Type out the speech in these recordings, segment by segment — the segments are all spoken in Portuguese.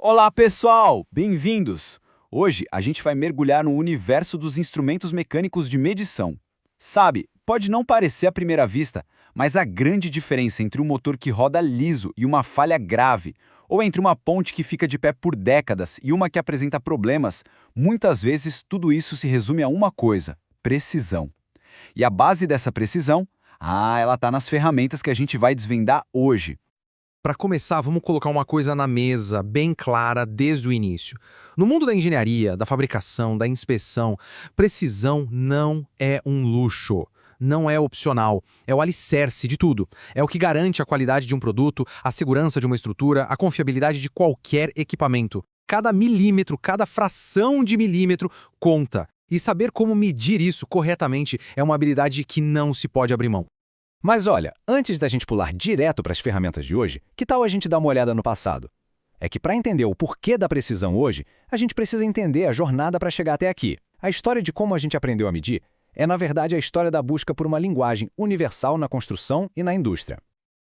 Olá, pessoal! Bem-vindos! Hoje a gente vai mergulhar no universo dos instrumentos mecânicos de medição. Sabe, pode não parecer à primeira vista, mas a grande diferença entre um motor que roda liso e uma falha grave, ou entre uma ponte que fica de pé por décadas e uma que apresenta problemas, muitas vezes tudo isso se resume a uma coisa: precisão. E a base dessa precisão? Ela está nas ferramentas que a gente vai desvendar hoje. Para começar, vamos colocar uma coisa na mesa, bem clara, desde o início. No mundo da engenharia, da fabricação, da inspeção, precisão não é um luxo. Não é opcional. É o alicerce de tudo. É o que garante a qualidade de um produto, a segurança de uma estrutura, a confiabilidade de qualquer equipamento. Cada milímetro, cada fração de milímetro conta. E saber como medir isso corretamente é uma habilidade que não se pode abrir mão. Mas olha, antes da gente pular direto para as ferramentas de hoje, que tal a gente dar uma olhada no passado? É que para entender o porquê da precisão hoje, a gente precisa entender a jornada para chegar até aqui. A história de como a gente aprendeu a medir é, na verdade, a história da busca por uma linguagem universal na construção e na indústria.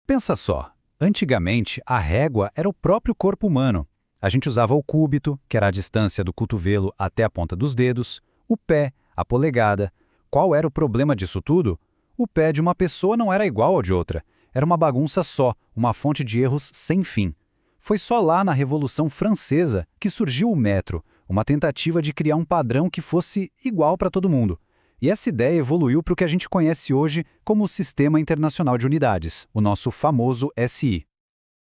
Pensa só, antigamente a régua era o próprio corpo humano. A gente usava o cúbito, que era a distância do cotovelo até a ponta dos dedos, o pé, a polegada. Qual era o problema disso tudo? O pé de uma pessoa não era igual ao de outra. Era uma bagunça só, uma fonte de erros sem fim. Foi só lá na Revolução Francesa que surgiu o metro, uma tentativa de criar um padrão que fosse igual para todo mundo. E essa ideia evoluiu para o que a gente conhece hoje como o Sistema Internacional de Unidades, o nosso famoso SI.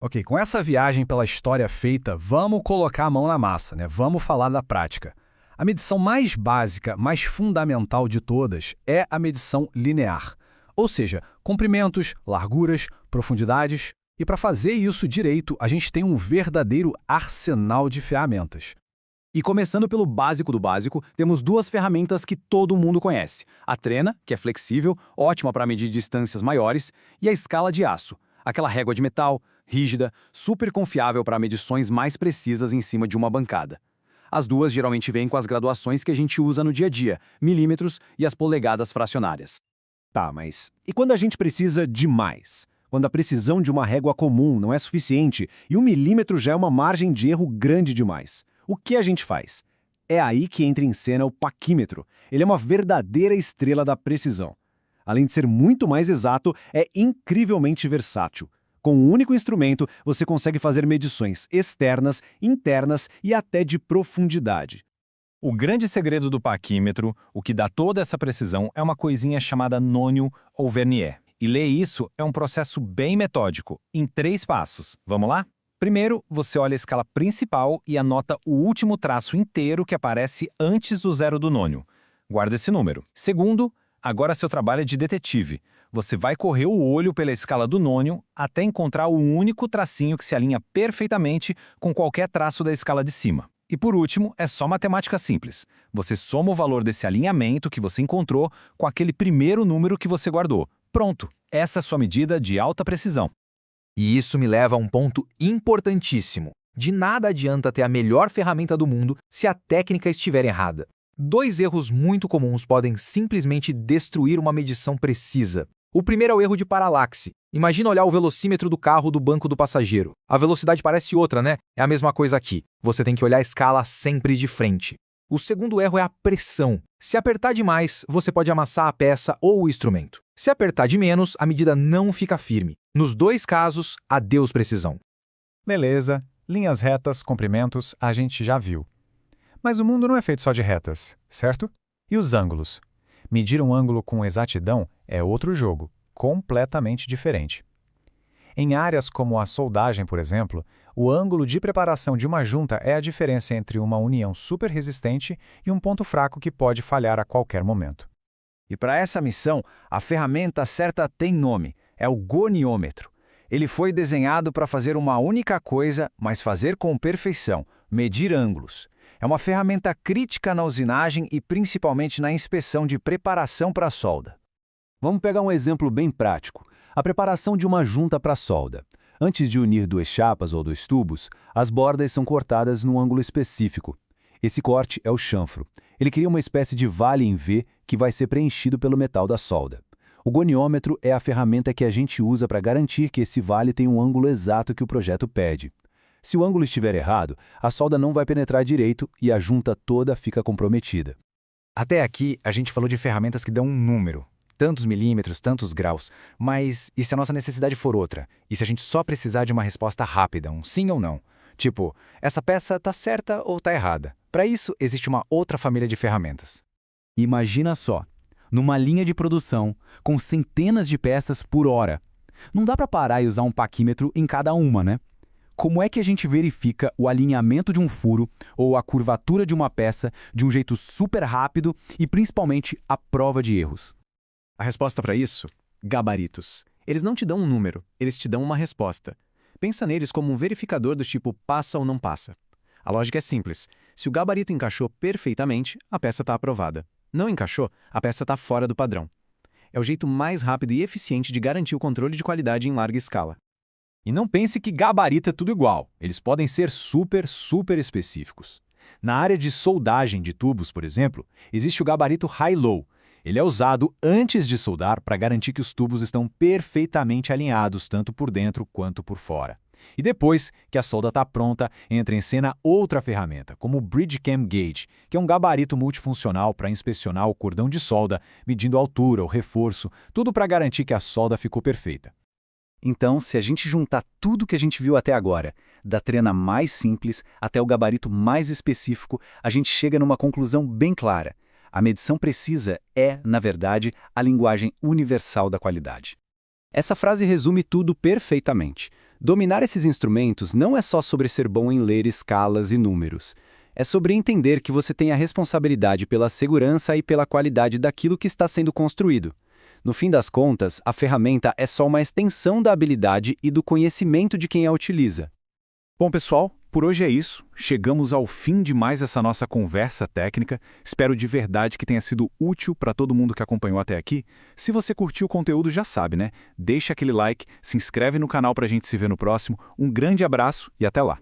Ok, com essa viagem pela história feita, vamos colocar a mão na massa, né? Vamos falar da prática. A medição mais básica, mais fundamental de todas é a medição linear. Ou seja, comprimentos, larguras, profundidades. E para fazer isso direito, a gente tem um verdadeiro arsenal de ferramentas. E começando pelo básico do básico, temos duas ferramentas que todo mundo conhece. A trena, que é flexível, ótima para medir distâncias maiores, e a escala de aço, aquela régua de metal, rígida, super confiável para medições mais precisas em cima de uma bancada. As duas geralmente vêm com as graduações que a gente usa no dia a dia, milímetros e as polegadas fracionárias. Tá, mas e quando a gente precisa de mais? Quando a precisão de uma régua comum não é suficiente e 1 milímetro já é uma margem de erro grande demais. O que a gente faz? É aí que entra em cena o paquímetro. Ele é uma verdadeira estrela da precisão. Além de ser muito mais exato, é incrivelmente versátil. Com um único instrumento, você consegue fazer medições externas, internas e até de profundidade. O grande segredo do paquímetro, o que dá toda essa precisão, é uma coisinha chamada nônio ou vernier. E ler isso é um processo bem metódico, em 3 passos. Vamos lá? Primeiro, você olha a escala principal e anota o último traço inteiro que aparece antes do zero do nônio. Guarda esse número. Segundo, agora seu trabalho é de detetive. Você vai correr o olho pela escala do nônio até encontrar o único tracinho que se alinha perfeitamente com qualquer traço da escala de cima. E por último, é só matemática simples. Você soma o valor desse alinhamento que você encontrou com aquele primeiro número que você guardou. Pronto, essa é a sua medida de alta precisão. E isso me leva a um ponto importantíssimo. De nada adianta ter a melhor ferramenta do mundo se a técnica estiver errada. 2 erros muito comuns podem simplesmente destruir uma medição precisa. O primeiro é o erro de paralaxe. Imagina olhar o velocímetro do carro do banco do passageiro. A velocidade parece outra, né? É a mesma coisa aqui. Você tem que olhar a escala sempre de frente. O segundo erro é a pressão. Se apertar demais, você pode amassar a peça ou o instrumento. Se apertar de menos, a medida não fica firme. Nos 2 casos, adeus precisão. Beleza, linhas retas, comprimentos, a gente já viu. Mas o mundo não é feito só de retas, certo? E os ângulos? Medir um ângulo com exatidão é outro jogo, completamente diferente. Em áreas como a soldagem, por exemplo, o ângulo de preparação de uma junta é a diferença entre uma união super resistente e um ponto fraco que pode falhar a qualquer momento. E para essa missão, a ferramenta certa tem nome, é o goniômetro. Ele foi desenhado para fazer uma única coisa, mas fazer com perfeição, medir ângulos. É uma ferramenta crítica na usinagem e principalmente na inspeção de preparação para a solda. Vamos pegar um exemplo bem prático, a preparação de uma junta para a solda. Antes de unir 2 chapas ou 2 tubos, as bordas são cortadas num ângulo específico. Esse corte é o chanfro. Ele cria uma espécie de vale em V que vai ser preenchido pelo metal da solda. O goniômetro é a ferramenta que a gente usa para garantir que esse vale tem um ângulo exato que o projeto pede. Se o ângulo estiver errado, a solda não vai penetrar direito e a junta toda fica comprometida. Até aqui, a gente falou de ferramentas que dão um número. Tantos milímetros, tantos graus. Mas e se a nossa necessidade for outra? E se a gente só precisar de uma resposta rápida, um sim ou não? Tipo, essa peça tá certa ou tá errada? Para isso, existe uma outra família de ferramentas. Imagina só, numa linha de produção, com centenas de peças por hora. Não dá para parar e usar um paquímetro em cada uma, né? Como é que a gente verifica o alinhamento de um furo ou a curvatura de uma peça de um jeito super rápido e, principalmente, a prova de erros? A resposta para isso? Gabaritos. Eles não te dão um número, eles te dão uma resposta. Pensa neles como um verificador do tipo passa ou não passa. A lógica é simples. Se o gabarito encaixou perfeitamente, a peça está aprovada. Não encaixou, a peça está fora do padrão. É o jeito mais rápido e eficiente de garantir o controle de qualidade em larga escala. E não pense que gabarito é tudo igual. Eles podem ser super específicos. Na área de soldagem de tubos, por exemplo, existe o gabarito high-low. Ele é usado antes de soldar para garantir que os tubos estão perfeitamente alinhados, tanto por dentro quanto por fora. E depois que a solda está pronta, entra em cena outra ferramenta, como o Bridge Cam Gauge, que é um gabarito multifuncional para inspecionar o cordão de solda, medindo a altura, o reforço, tudo para garantir que a solda ficou perfeita. Então, se a gente juntar tudo que a gente viu até agora, da trena mais simples até o gabarito mais específico, a gente chega numa conclusão bem clara. A medição precisa é, na verdade, a linguagem universal da qualidade. Essa frase resume tudo perfeitamente. Dominar esses instrumentos não é só sobre ser bom em ler escalas e números. É sobre entender que você tem a responsabilidade pela segurança e pela qualidade daquilo que está sendo construído. No fim das contas, a ferramenta é só uma extensão da habilidade e do conhecimento de quem a utiliza. Bom, pessoal, por hoje é isso. Chegamos ao fim de mais essa nossa conversa técnica. Espero de verdade que tenha sido útil para todo mundo que acompanhou até aqui. Se você curtiu o conteúdo, já sabe, né? Deixa aquele like, se inscreve no canal para a gente se ver no próximo. Um grande abraço e até lá!